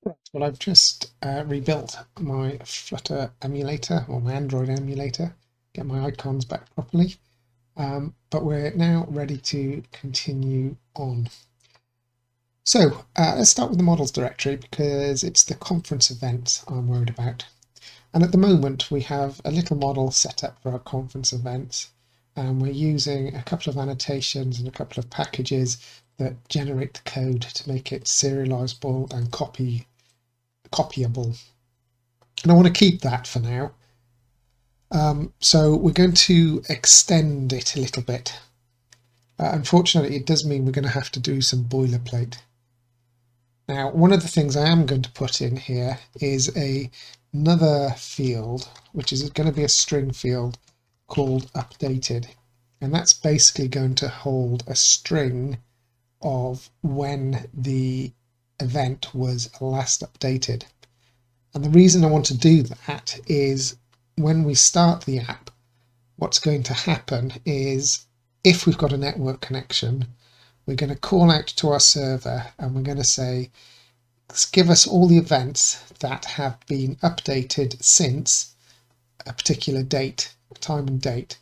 Right, well, I've just rebuilt my Flutter emulator or my Android emulator, get my icons back properly, but we're now ready to continue on. So let's start with the models directory because it's the conference events I'm worried about. And at the moment we have a little model set up for our conference events, and we're using a couple of annotations and a couple of packages that generate the code to make it serializable and copyable. And I want to keep that for now. So we're going to extend it a little bit. Unfortunately, it does mean we're going to have to do some boilerplate. Now, one of the things I am going to put in here is another field, which is going to be a string field called updated. And that's basically going to hold a string of when the event was last updated. And the reason I want to do that is when we start the app, what's going to happen is if we've got a network connection, we're going to call out to our server and we're going to say, give us all the events that have been updated since a particular date, time and date.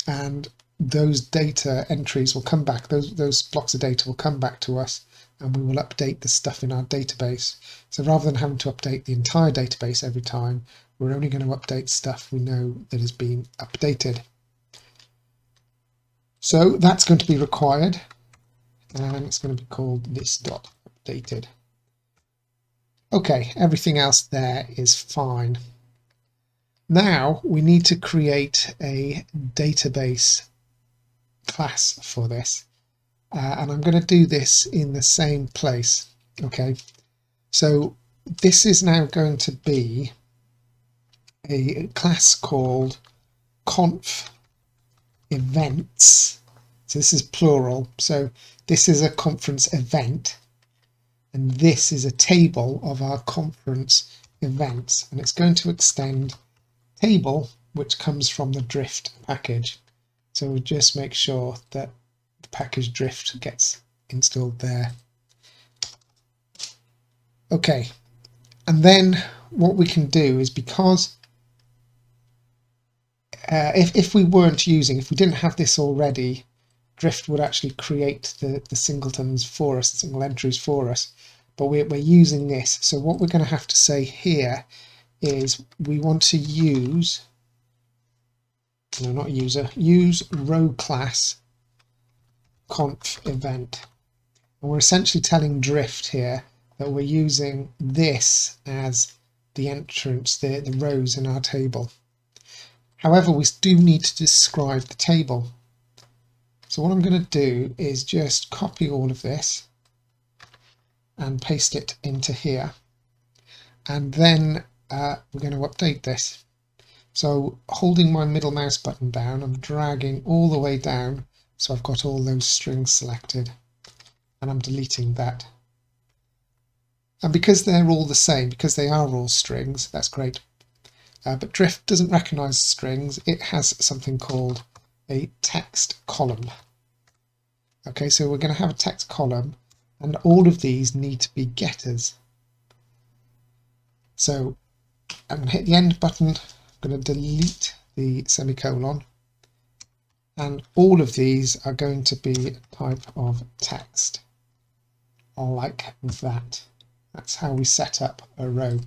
And those data entries will come back, those blocks of data will come back to us, and we will update the stuff in our database. So rather than having to update the entire database every time, we're only going to update stuff we know that has been updated. So that's going to be required, and it's going to be called this.updated. Okay, everything else there is fine. Now we need to create a database class for this, and I'm going to do this in the same place. Okay, so this is now going to be a class called conf events. So this is plural, so this is a conference event, and this is a table of our conference events, and it's going to extend table, which comes from the drift package. So we'll just make sure that the package drift gets installed there. Okay, and then what we can do is, because if we didn't have this already, drift would actually create the singletons for us, the single entries for us, but we're using this. So what we're going to have to say here is we want to use row class conf event, and we're essentially telling drift here that we're using this as the entrance, the rows in our table. However, we do need to describe the table. So what I'm going to do is just copy all of this and paste it into here, and then we're going to update this. So holding my middle mouse button down, I'm dragging all the way down so I've got all those strings selected, and I'm deleting that. And because they're all the same, because they are all strings, that's great. But drift doesn't recognize strings. It has something called a text column. Okay, so we're going to have a text column, and all of these need to be getters. So I'm going to hit the end button, I'm going to delete the semicolon, and all of these are going to be a type of text, like that. That's how we set up a row.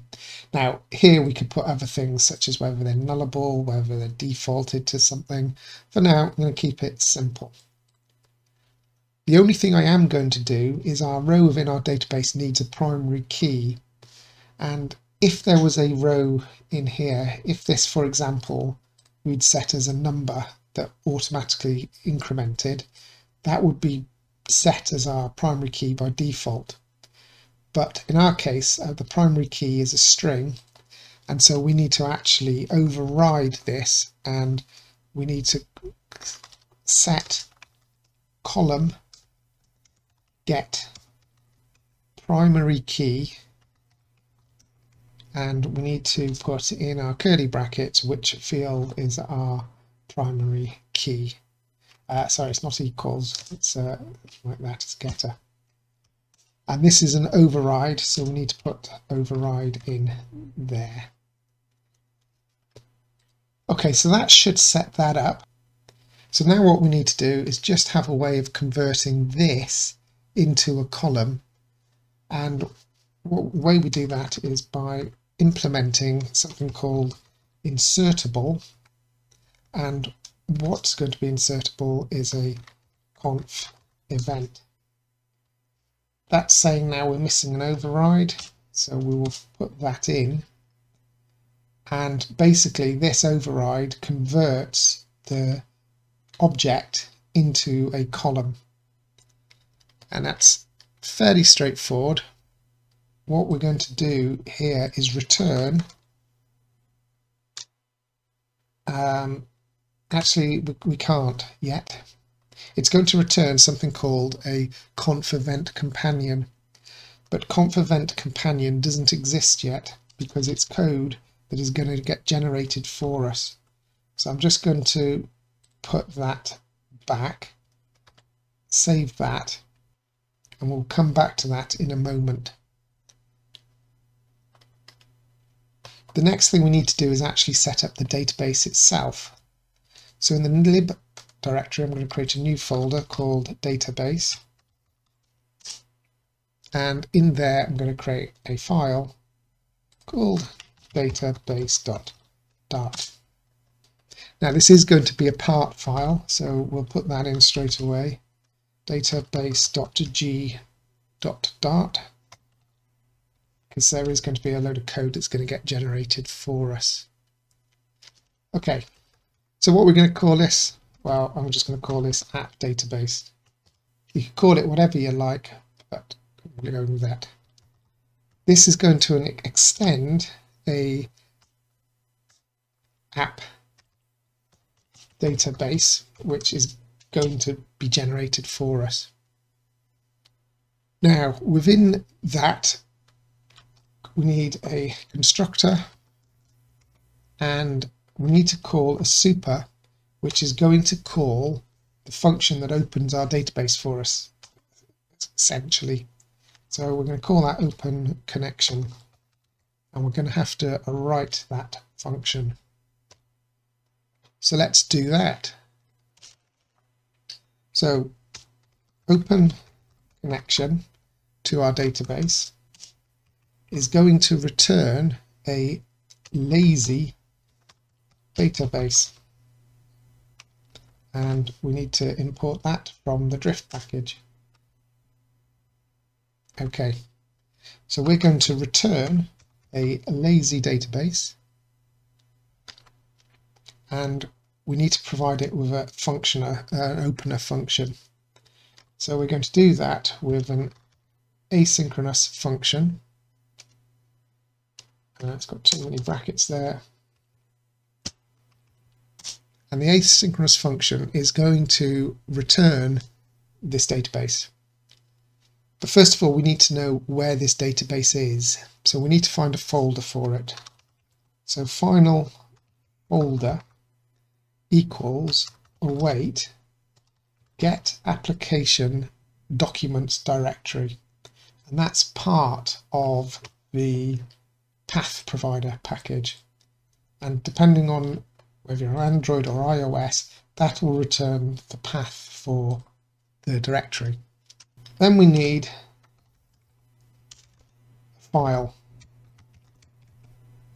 Now here we could put other things such as whether they're nullable, whether they're defaulted to something. For now I'm going to keep it simple. The only thing I am going to do is our row within our database needs a primary key, and if there was a row in here, if this, for example, we'd set as a number that automatically incremented, that would be set as our primary key by default. But in our case, the primary key is a string, and so we need to actually override this, and we need to set column get primary key, and we need to put in our curly brackets which field is our primary key. Sorry, it's not equals, it's like that, it's getter. And this is an override, so we need to put override in there. Okay, so that should set that up. So now what we need to do is just have a way of converting this into a column. And the way we do that is by implementing something called Insertable. And what's going to be insertable is a conf event. That's saying now we're missing an override, so we will put that in. And basically this override converts the object into a column. And that's fairly straightforward. What we're going to do here is return. Actually, we can't yet. It's going to return something called a conf event companion. But conf event companion doesn't exist yet because it's code that is going to get generated for us. So I'm just going to put that back, save that, and we'll come back to that in a moment. The next thing we need to do is actually set up the database itself. So in the lib directory, I'm going to create a new folder called database. And in there, I'm going to create a file called database.dart. Now this is going to be a part file, so we'll put that in straight away. Database.g.dart, because there is going to be a load of code that's going to get generated for us. Okay, so what we're going to call this? Well, I'm just going to call this app database. You can call it whatever you like, but I'm going to go with that. This is going to extend a app database, which is going to be generated for us. Now, within that, we need a constructor, and we need to call a super, which is going to call the function that opens our database for us, essentially. So we're going to call that open connection, and we're going to have to write that function. So let's do that. So open connection to our database is going to return a lazy database, and we need to import that from the drift package. Okay, so we're going to return a lazy database, and we need to provide it with a function, an opener function. So we're going to do that with an asynchronous function. It's got too many brackets there. And the asynchronous function is going to return this database. But first of all, we need to know where this database is. So we need to find a folder for it. So final folder equals await get application documents directory. And that's part of the path provider package. And depending on whether you're on Android or iOS, that will return the path for the directory. Then we need a file.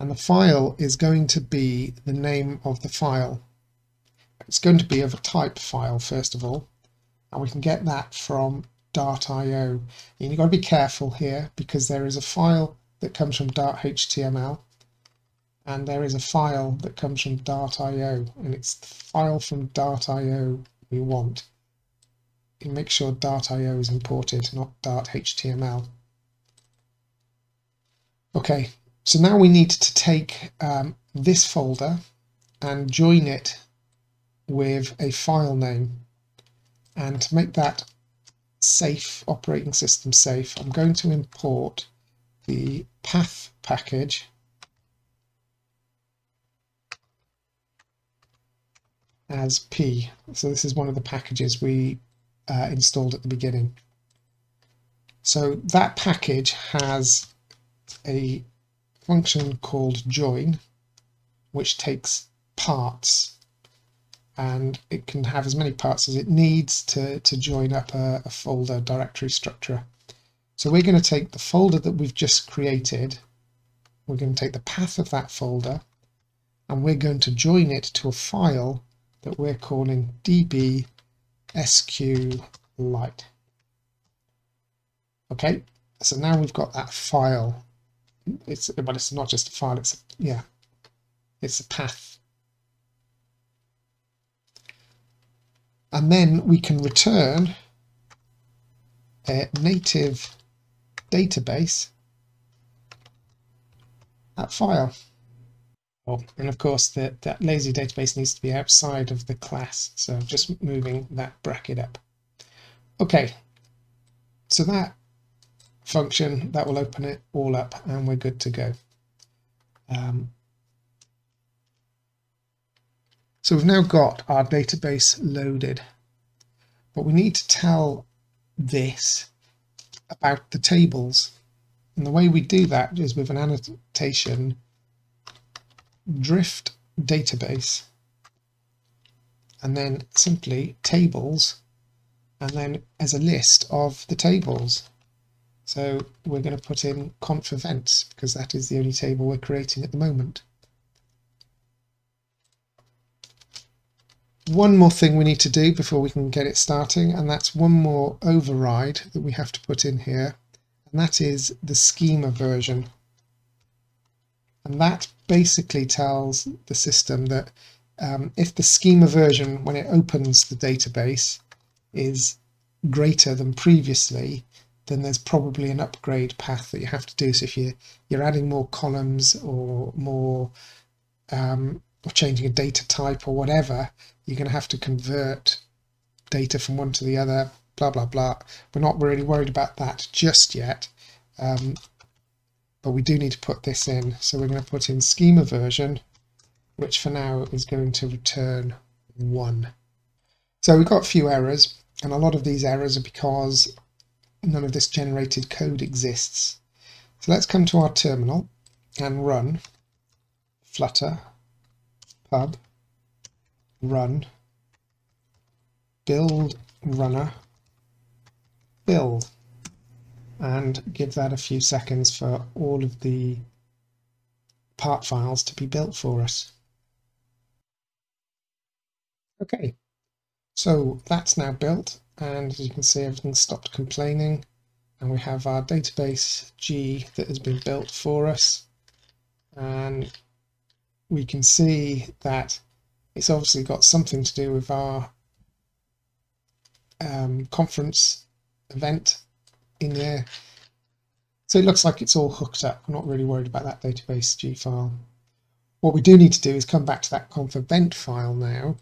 And the file is going to be the name of the file. It's going to be of a type file, first of all, and we can get that from Dart.io. And you've got to be careful here because there is a file that comes from Dart.html and there is a file that comes from Dart.io, and it's the file from Dart.io we want. You make sure Dart.io is imported, not Dart.html. Okay, so now we need to take this folder and join it with a file name. And to make that safe, operating system safe, I'm going to import the path package as P. So this is one of the packages we installed at the beginning. So that package has a function called join, which takes parts, and it can have as many parts as it needs to join up a folder directory structure. So we're going to take the folder that we've just created, we're going to take the path of that folder, and we're going to join it to a file that we're calling db sqlite. Okay, so now we've got that file. But it's not just a file, it's a path. And then we can return a native database, that file. Oh, and of course that lazy database needs to be outside of the class, so I'm just moving that bracket up. Okay, so that function, that will open it all up and we're good to go. So we've now got our database loaded, but we need to tell this about the tables. And the way we do that is with an annotation drift database, and then simply tables, and then as a list of the tables. So we're going to put in conf events because that is the only table we're creating at the moment. One more thing we need to do before we can get it starting, and that's one more override that we have to put in here, and that is the schema version. And that basically tells the system that if the schema version, when it opens the database, is greater than previously, then there's probably an upgrade path that you have to do. So if you're adding more columns or more or changing a data type or whatever, you're going to have to convert data from one to the other, blah blah blah. We're not really worried about that just yet, but we do need to put this in. So we're going to put in schema version, which for now is going to return 1. So we've got a few errors, and a lot of these errors are because none of this generated code exists. So let's come to our terminal and run flutter pub run build runner build, and give that a few seconds for all of the part files to be built for us. Okay, so that's now built, and as you can see, everything stopped complaining, and we have our database G that has been built for us, and we can see that it's obviously got something to do with our conference event in there. So it looks like it's all hooked up. I'm not really worried about that database G file. What we do need to do is come back to that conf event file now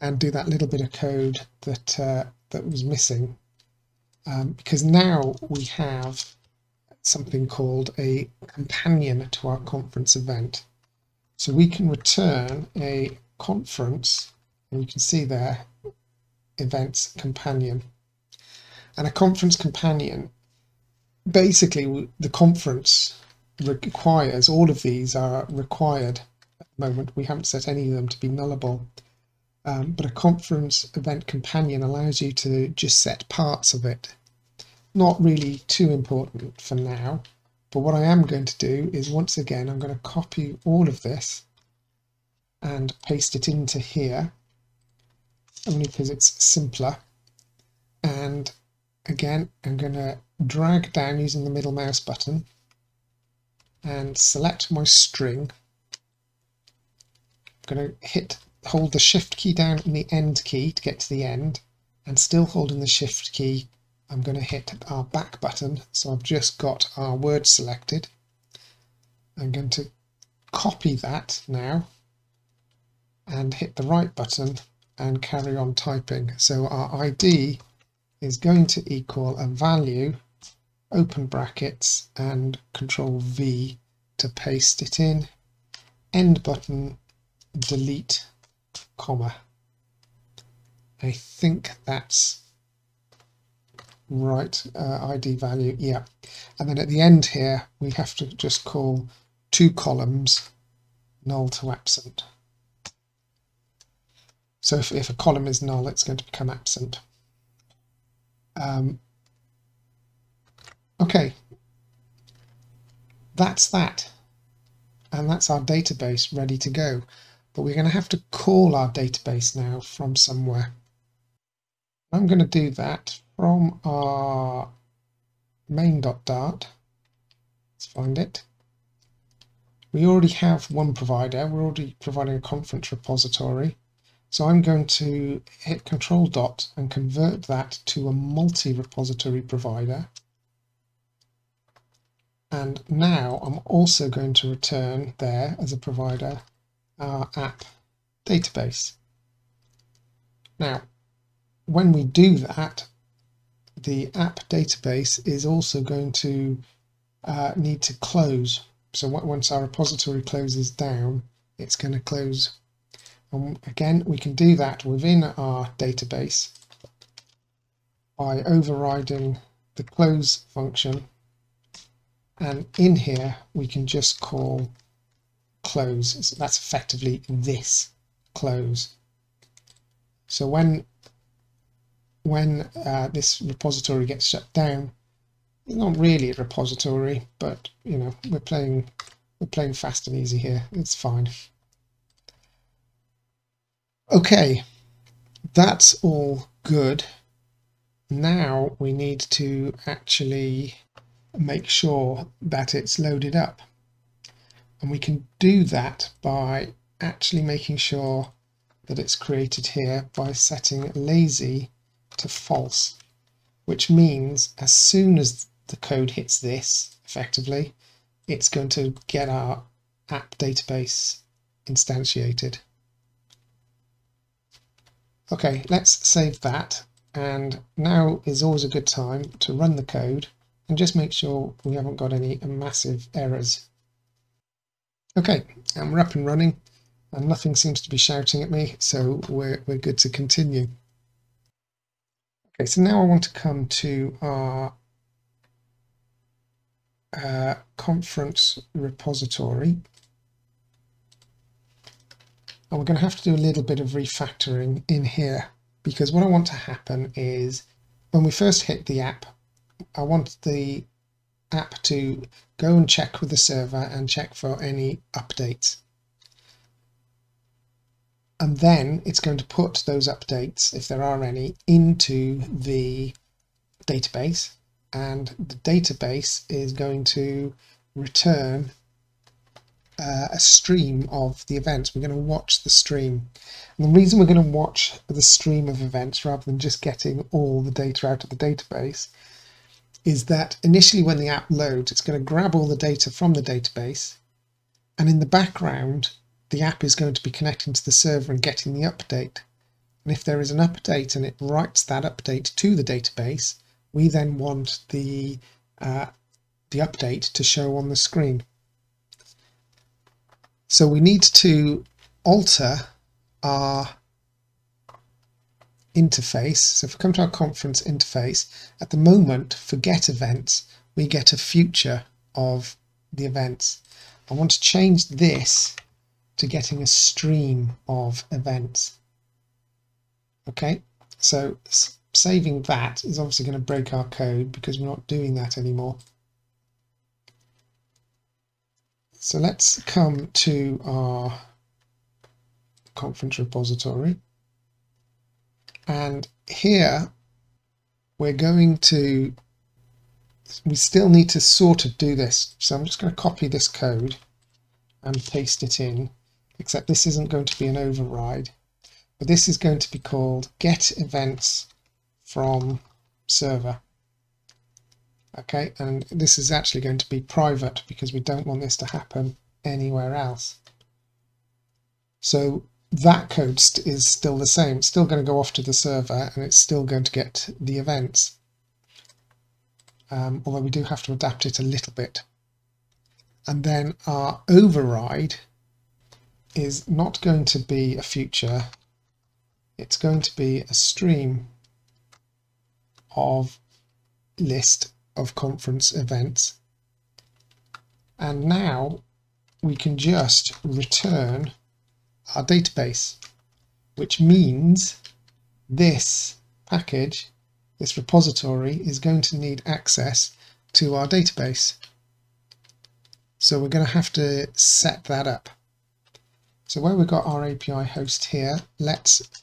and do that little bit of code that was missing, because now we have something called a companion to our conference event. So we can return a conference, and you can see there, events companion. And a conference companion, basically the conference requires, all of these are required at the moment. We haven't set any of them to be nullable. But a conference event companion allows you to just set parts of it. Not really too important for now, but what I am going to do is, once again, I'm going to copy all of this and paste it into here, only because it's simpler. And again, I'm going to drag down using the middle mouse button and select my string. I'm going to hold the shift key down in the end key to get to the end, and still holding the shift key, I'm going to hit our back button. So I've just got our word selected. I'm going to copy that now and hit the right button and carry on typing. So our ID is going to equal a value, open brackets, and Control V to paste it in, end button, delete, comma. I think that's right ID value, yeah. And then at the end here, we have to just call two columns null to absent. So if a column is null, it's going to become absent. Okay, that's that. And that's our database ready to go. But we're going to have to call our database now from somewhere. I'm going to do that from our main.dart. Let's find it. We already have one provider. We're already providing a conference repository. So I'm going to hit Control Dot and convert that to a multi-repository provider. And now I'm also going to return there as a provider our app database. Now, when we do that, the app database is also going to need to close. So once our repository closes down, it's going to close. And again, we can do that within our database by overriding the close function. And in here, we can just call close. So that's effectively this close. So when this repository gets shut down, it's not really a repository, but you know, we're playing fast and easy here. It's fine. Okay, that's all good. Now we need to actually make sure that it's loaded up. And we can do that by actually making sure that it's created here by setting lazy to false, which means as soon as the code hits this, effectively, it's going to get our app database instantiated. Okay, let's save that. And now is always a good time to run the code and just make sure we haven't got any massive errors. Okay, and we're up and running, and nothing seems to be shouting at me, so we're good to continue. Okay, so now I want to come to our conference repository, and we're going to have to do a little bit of refactoring in here, because what I want to happen is when we first hit the app, I want the app to go and check with the server and check for any updates. And then it's going to put those updates, if there are any, into the database. And the database is going to return a stream of the events. We're going to watch the stream. And the reason we're going to watch the stream of events rather than just getting all the data out of the database is that initially when the app loads, it's going to grab all the data from the database, and in the background the app is going to be connecting to the server and getting the update. And if there is an update and it writes that update to the database, we then want the update to show on the screen. So we need to alter our interface. So if we come to our conference interface, at the moment for get events, we get a future of the events. I want to change this to getting a stream of events. Okay, so saving that is obviously going to break our code because we're not doing that anymore. So let's come to our conference repository, and here we still need to sort of do this. So I'm just going to copy this code and paste it in, except this isn't going to be an override, but this is going to be called get events from server. Okay, and this is actually going to be private because we don't want this to happen anywhere else. So that code is still the same. It's still going to go off to the server and it's still going to get the events. Although we do have to adapt it a little bit. And then our override is not going to be a future. It's going to be a stream of list of conference events. And now we can just return our database, which means this package, this repository, is going to need access to our database. So we're going to have to set that up. So where we've got our API host here, let's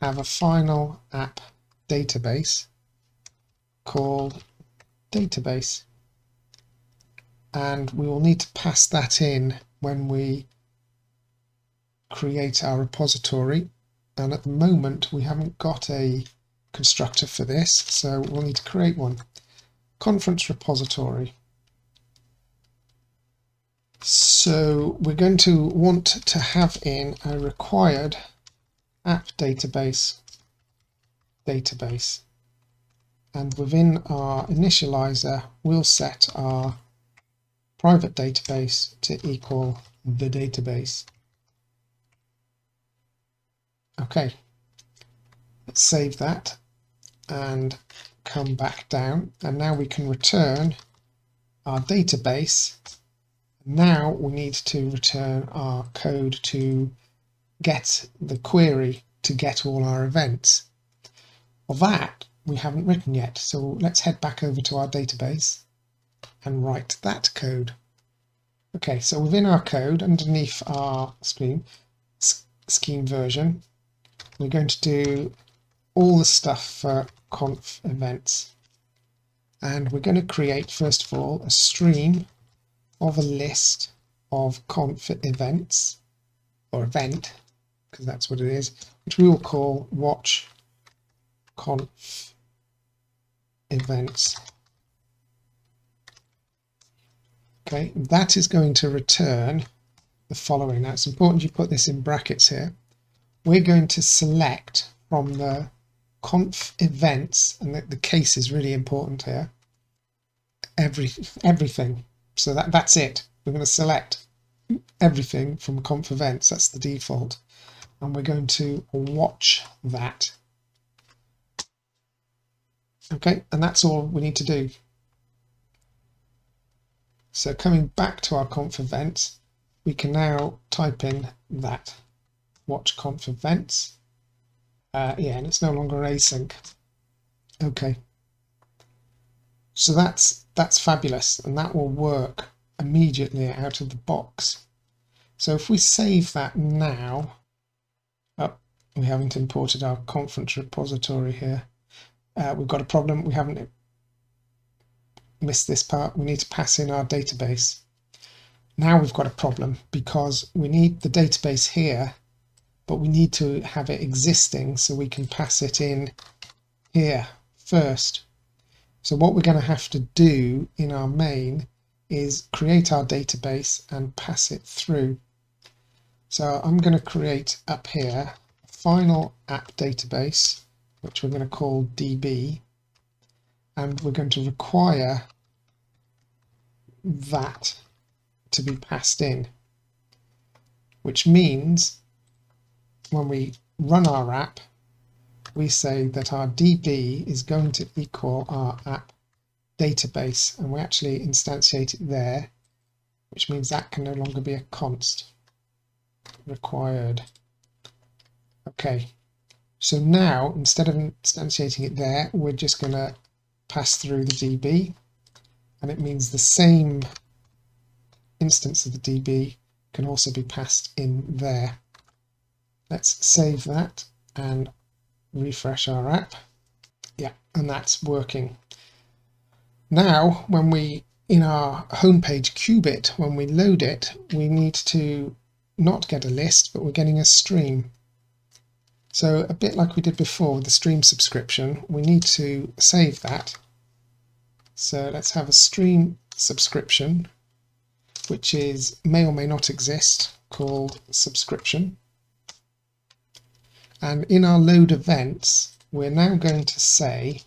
have a final app database called database. And we will need to pass that in when we create our repository. And at the moment we haven't got a constructor for this, so we'll need to create one. Conference repository. So we're going to want to have in a required app database, and within our initializer we'll set our private database to equal the database. Okay, let's save that and come back down, and now we can return our database. Now we need to return our code to get the query to get all our events. Well, that we haven't written yet, so let's head back over to our database and write that code. Okay, so within our code, underneath our scheme version, we're going to do all the stuff for conf events. And we're going to create, first of all, a stream of a list of conf events, or event, because that's what it is, which we will call watch conf events. Okay, that is going to return the following. Now it's important you put this in brackets here. We're going to select from the conf events, and the case is really important here, everything. So that's it. We're going to select everything from conf events, that's the default, and we're going to watch that. Okay, and that's all we need to do. So coming back to our conf events, we can now type in that watch conf events. Yeah, and it's no longer async. Okay, so that's fabulous, and that will work immediately out of the box. So if we save that now, oh, we haven't imported our conference repository here. We've got a problem. We haven't missed this part. We need to pass in our database. Now we've got a problem because we need the database here, but we need to have it existing so we can pass it in here first. So what we're going to have to do in our main is create our database and pass it through. So I'm going to create up here a final app database, which we're going to call DB, and we're going to require that to be passed in, which means when we run our app, we say that our DB is going to equal our app database, and we actually instantiate it there, which means that can no longer be a const. Required. Okay, so now instead of instantiating it there, we're just going to pass through the DB, and it means the same instance of the DB can also be passed in there. Let's save that and refresh our app. Yeah, and that's working. Now when we, in our homepage qubit, when we load it, we need to not get a list, but we're getting a stream. So a bit like we did before with the stream subscription, we need to save that. So let's have a stream subscription, which may or may not exist, called subscription. And in our load events, we're now going to say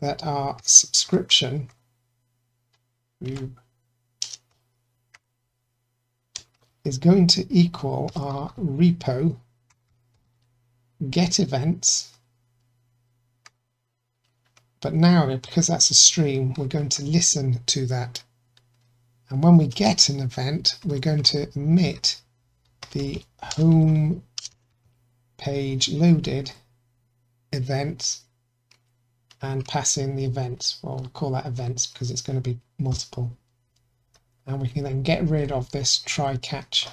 that our subscription is going to equal our repo get events But now, because that's a stream, we're going to listen to that. And when we get an event, we're going to emit the home page loaded events and pass in the events. Well, we'll call that events because it's going to be multiple. And we can then get rid of this try catch.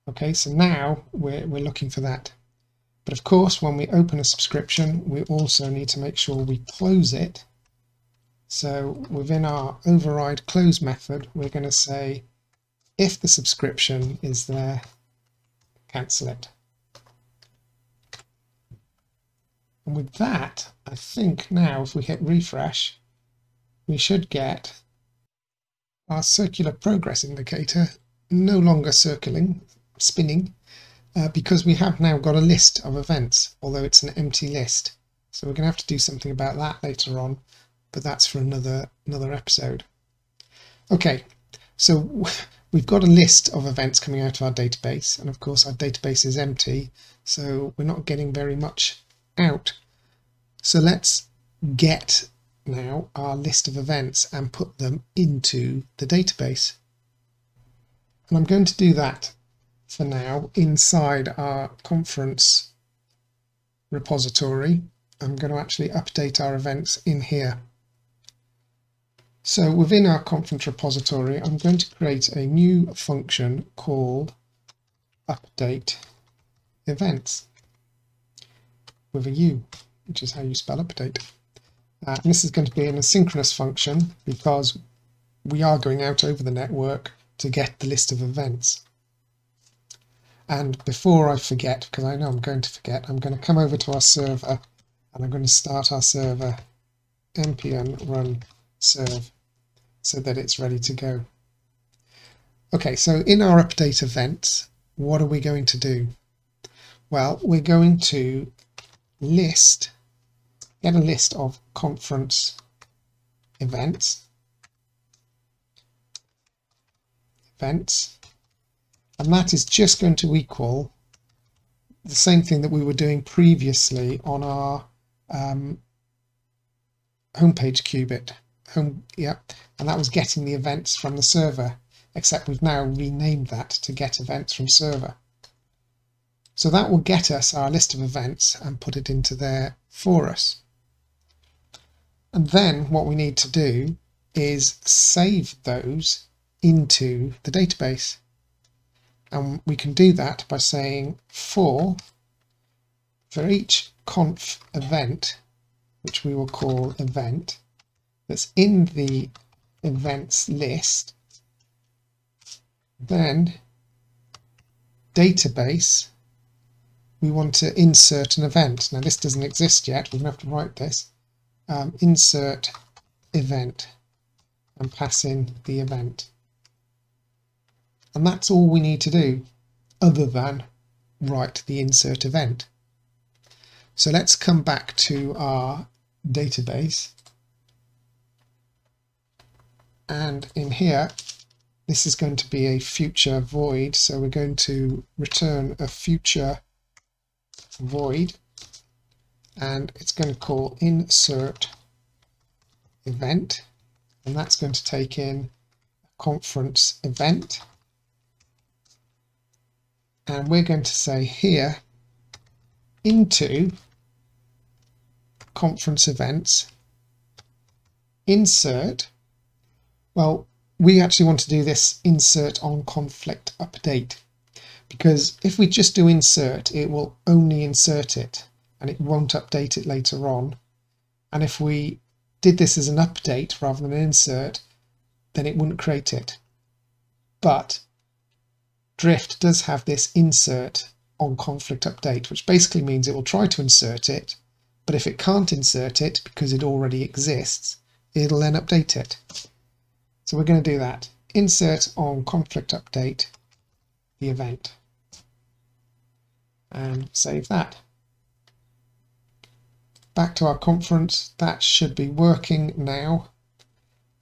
Okay, so now we're looking for that. But of course, when we open a subscription, we also need to make sure we close it. So within our override close method, we're going to say, if the subscription is there, cancel it. And with that, I think now if we hit refresh, we should get our circular progress indicator no longer spinning, because we have now got a list of events, although it's an empty list. So we're going to have to do something about that later on, but that's for another episode. Okay, so we've got a list of events coming out of our database, and of course our database is empty, so we're not getting very much out. So let's get now our list of events and put them into the database. And I'm going to do that for now inside our conference repository. I'm going to actually update our events in here. So within our conference repository, I'm going to create a new function called update events with a U, which is how you spell update. And this is going to be an asynchronous function because we are going out over the network to get the list of events. And before I forget, because I know I'm going to forget, I'm going to come over to our server and I'm going to start our server npm run serve so that it's ready to go. Okay, so in our update events, what are we going to do? Well, we're going to get a list of conference events, and that is just going to equal the same thing that we were doing previously on our homepage qubit. And that was getting the events from the server, except we've now renamed that to get events from server. So that will get us our list of events and put it into there for us. And then what we need to do is save those into the database. And we can do that by saying for each conf event, which we will call event, that's in the events list, then database, we want to insert an event. Now this doesn't exist yet, we're going to have to write this. Insert event and pass in the event. And that's all we need to do other than write the insert event. So let's come back to our database. And in here, this is going to be a future void. So we're going to return a future void, and it's going to call insert event, and that's going to take in a conference event. And we're going to say here into conference events insert. Well, we actually want to do this insert on conflict update, because if we just do insert, it will only insert it and it won't update it later on. And if we did this as an update rather than an insert, then it wouldn't create it. But Drift does have this insert on conflict update, which basically means it will try to insert it, but if it can't insert it because it already exists, it'll then update it. So we're going to do that. Insert on conflict update the event and save that. Back to our conference, that should be working now.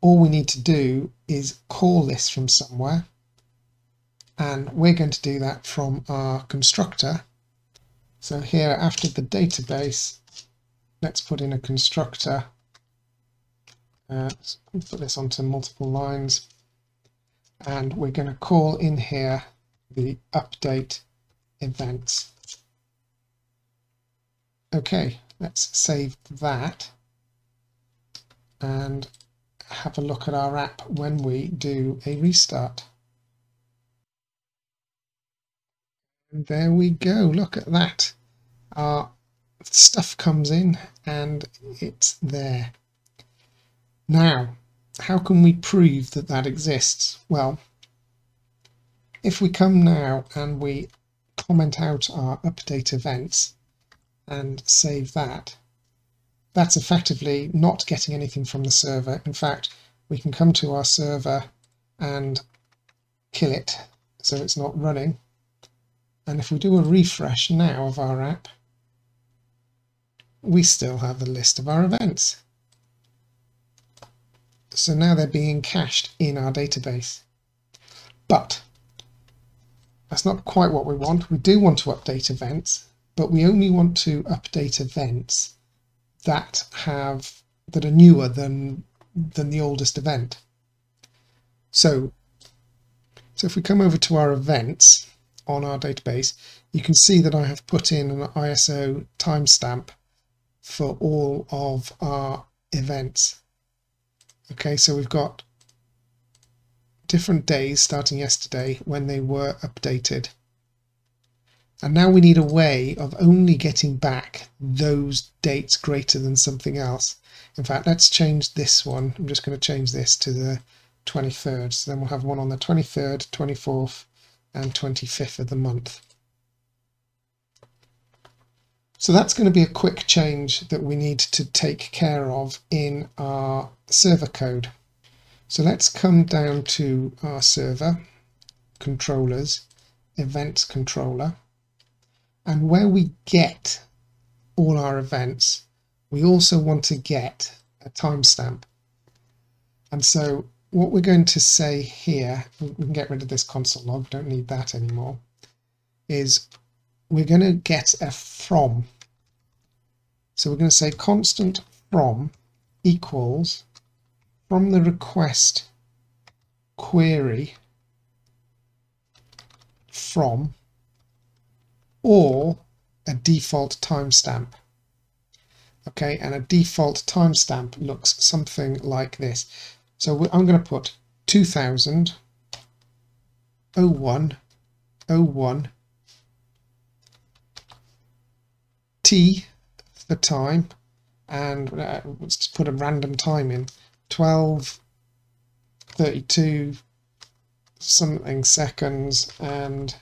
All we need to do is call this from somewhere, and we're going to do that from our constructor. So here after the database, let's put in a constructor. Let's put this onto multiple lines, and we're going to call in here the update events. Okay, let's save that and have a look at our app when we do a restart. And there we go, look at that. Our stuff comes in and it's there. Now, how can we prove that that exists? Well, if we come now and we comment out our update events and save that, that's effectively not getting anything from the server. In fact, we can come to our server and kill it so it's not running. And if we do a refresh now of our app, we still have the list of our events. So now they're being cached in our database. But that's not quite what we want. We do want to update events, but we only want to update events that are newer than the oldest event. So if we come over to our events on our database, you can see that I have put in an ISO timestamp for all of our events. Okay, so we've got different days starting yesterday when they were updated. And now we need a way of only getting back those dates greater than something else. In fact, let's change this one. I'm just going to change this to the 23rd. So then we'll have one on the 23rd, 24th, and 25th of the month. So that's going to be a quick change that we need to take care of in our server code. So let's come down to our server, controllers, events controller, and where we get all our events, we also want to get a timestamp. And so what we're going to say here, we can get rid of this console log, don't need that anymore, is we're going to get a from. So we're going to say constant from equals from the request query from or a default timestamp. Okay, and a default timestamp looks something like this. So I'm going to put 2000 01 01 T for time, and let's just put a random time in 12:32 something seconds and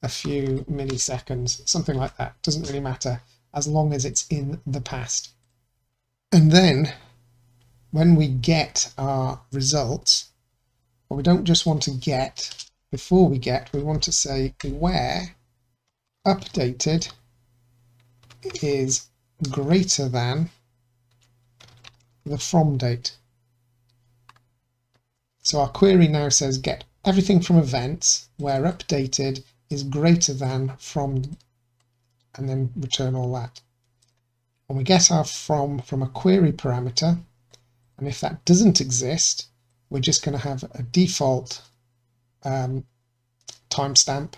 a few milliseconds, something like that. Doesn't really matter as long as it's in the past. And then when we get our results, well, we don't just want to get before we get, we want to say where updated is greater than the from date. So our query now says get everything from events where updated is greater than from, and then return all that. And we get our from a query parameter, and if that doesn't exist, we're just going to have a default timestamp,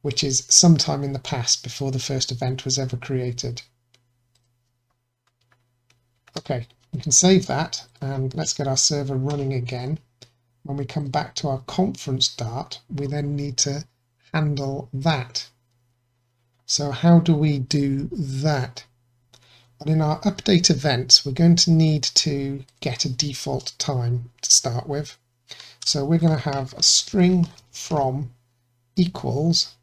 which is sometime in the past before the first event was ever created. Okay, we can save that, and let's get our server running again. When we come back to our conference Dart, we then need to handle that. So how do we do that? Well, in our update events, we're going to need to get a default time to start with. So we're going to have a string from equals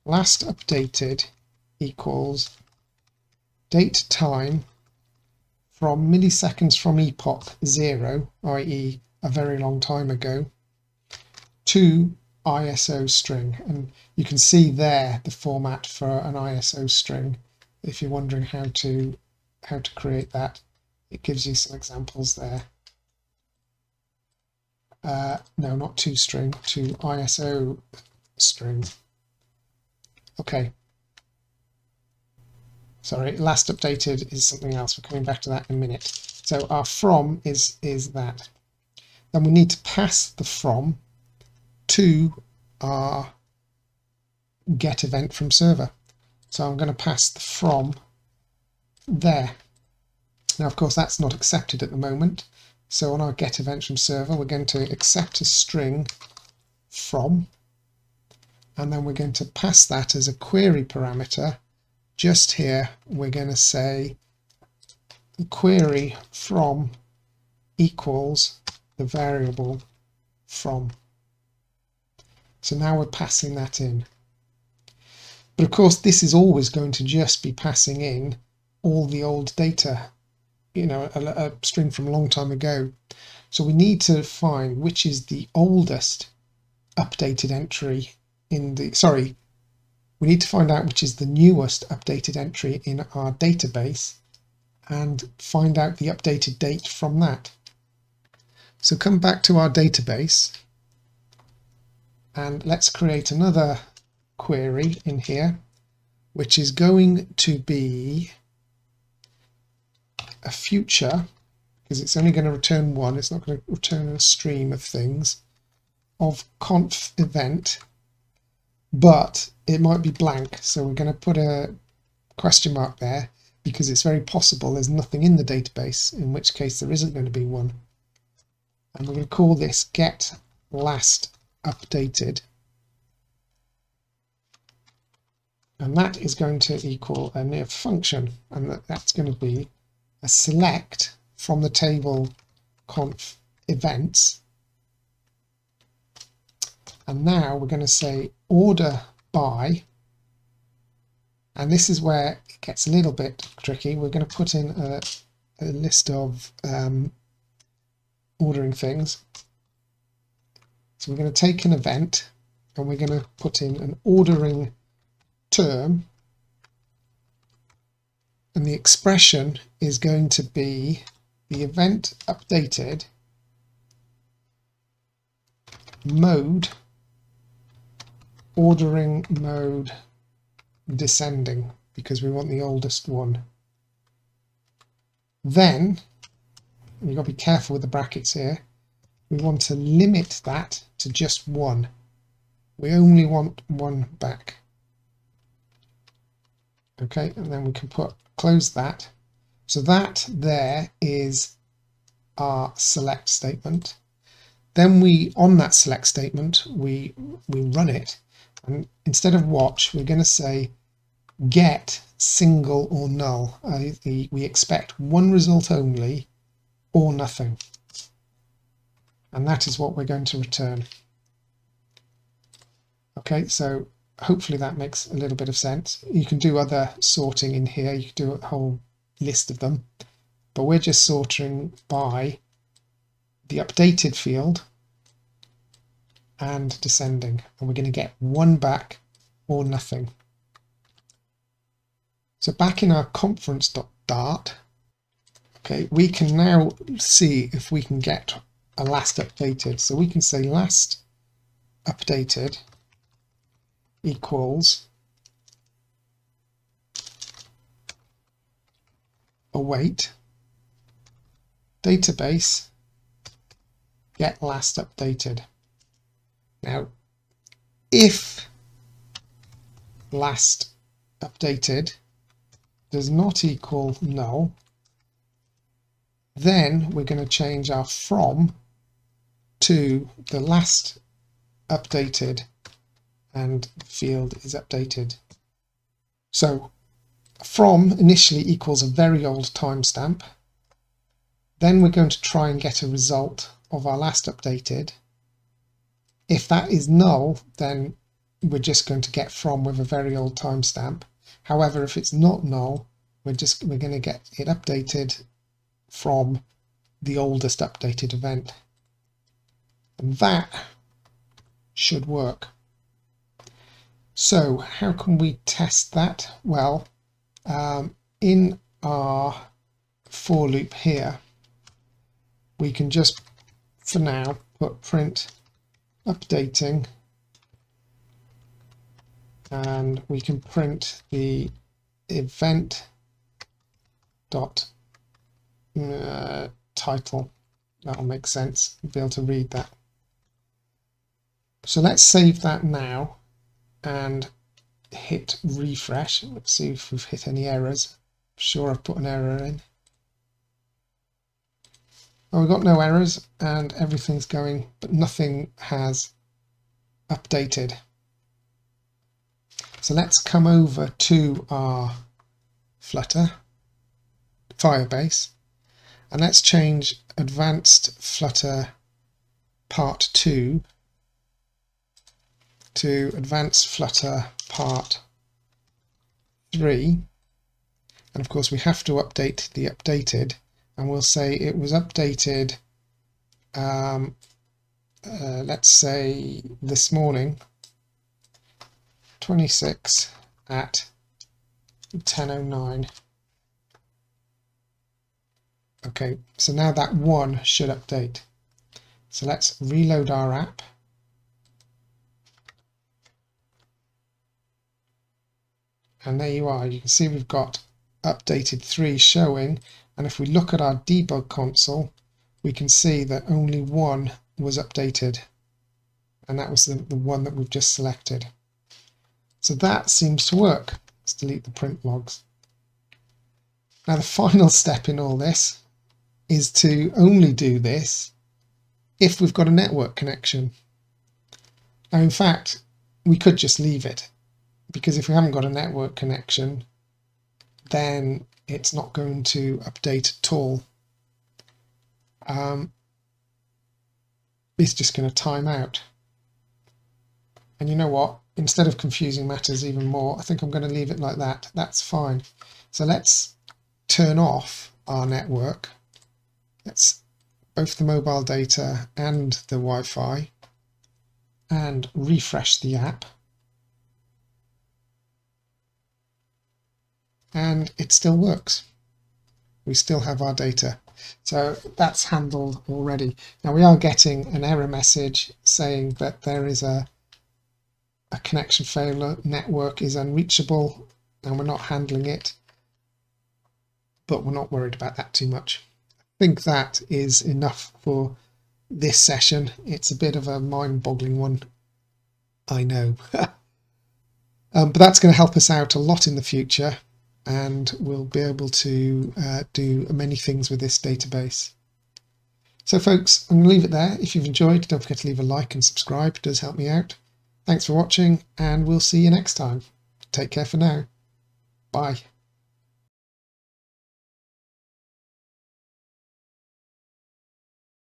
last updated equals date time from milliseconds from epoch 0, i.e. a very long time ago, to ISO string. And you can see there the format for an ISO string. If you're wondering how to create that, it gives you some examples there. No, not to string, to ISO string. Okay, sorry, last updated is something else. We're coming back to that in a minute. So our from is that. Then we need to pass the from to our get event from server. So I'm going to pass the from there. Now, of course, that's not accepted at the moment. So on our get event from server, we're going to accept a string from, and then we're going to pass that as a query parameter. Just here, we're going to say the query from equals the variable from. So now we're passing that in. But of course, this is always going to just be passing in all the old data, you know, a string from a long time ago. So we need to find which is the oldest updated entry in the, sorry, we need to find out which is the newest updated entry in our database and find out the updated date from that. So come back to our database and let's create another query in here, which is going to be a future, because it's only going to return one, it's not going to return a stream of things, of conf event, but it might be blank, so we're going to put a question mark there because it's very possible there's nothing in the database, in which case there isn't going to be one. And we're going to call this get last updated, and that is going to equal a new function, and that's going to be a select from the table conf events. And now we're going to say order by, and this is where it gets a little bit tricky. We're going to put in a list of ordering things. So we're going to take an event and we're going to put in an ordering term, and the expression is going to be the event updated mode, ordering mode descending, because we want the oldest one. Then, you've got to be careful with the brackets here, we want to limit that to just one. We only want one back. Okay, and then we can close that. So that there is our select statement. Then on that select statement, we run it, and instead of watch, we're going to say get single or null. We expect one result only or nothing. And that is what we're going to return. Okay, so hopefully that makes a little bit of sense. You can do other sorting in here, you can do a whole list of them, but we're just sorting by the updated field and descending, and we're going to get one back or nothing. So back in our conference.dart, okay, we can now see if we can get a last updated. So we can say last updated equals await database get last updated. Now, if last updated does not equal null, then we're going to change our from to the last updated and the field is updated. So from initially equals a very old timestamp. Then we're going to try and get a result of our last updated. If that is null, then we're just going to get from with a very old timestamp. However, if it's not null, we're going to get it updated from the oldest updated event. And that should work. So how can we test that? Well, in our for loop here, we can just, for now, put print updating, and we can print the event dot title. That'll make sense. You'll be able to read that. So let's save that now and hit refresh. Let's see if we've hit any errors. I'm sure I've put an error in. Oh, we've got no errors and everything's going, but nothing has updated. So let's come over to our Flutter Firebase and let's change Advanced Flutter Part 2 to Advanced Flutter Part 3. And of course we have to update the updated, and we'll say it was updated let's say this morning, 26 at 10:09. Okay, so now that one should update. So let's reload our app. And there you are. You can see we've got updated 3 showing. And if we look at our debug console, we can see that only one was updated. And that was the one that we've just selected. So that seems to work. Let's delete the print logs. Now the final step in all this is to only do this if we've got a network connection. Now in fact, we could just leave it, because if we haven't got a network connection, then it's not going to update at all. It's just going to time out. And you know what? Instead of confusing matters even more, I think I'm going to leave it like that. That's fine. So let's turn off our network. Let's both the mobile data and the Wi-Fi, and refresh the app. And it still works. We still have our data. So that's handled already. Now we are getting an error message saying that there is a connection failure, network is unreachable, and we're not handling it. But we're not worried about that too much. I think that is enough for this session. It's a bit of a mind-boggling one, I know. But that's going to help us out a lot in the future, and we'll be able to do many things with this database. So folks, I'm going to leave it there. If you've enjoyed, don't forget to leave a like and subscribe. It does help me out. Thanks for watching, and we'll see you next time. Take care for now. Bye.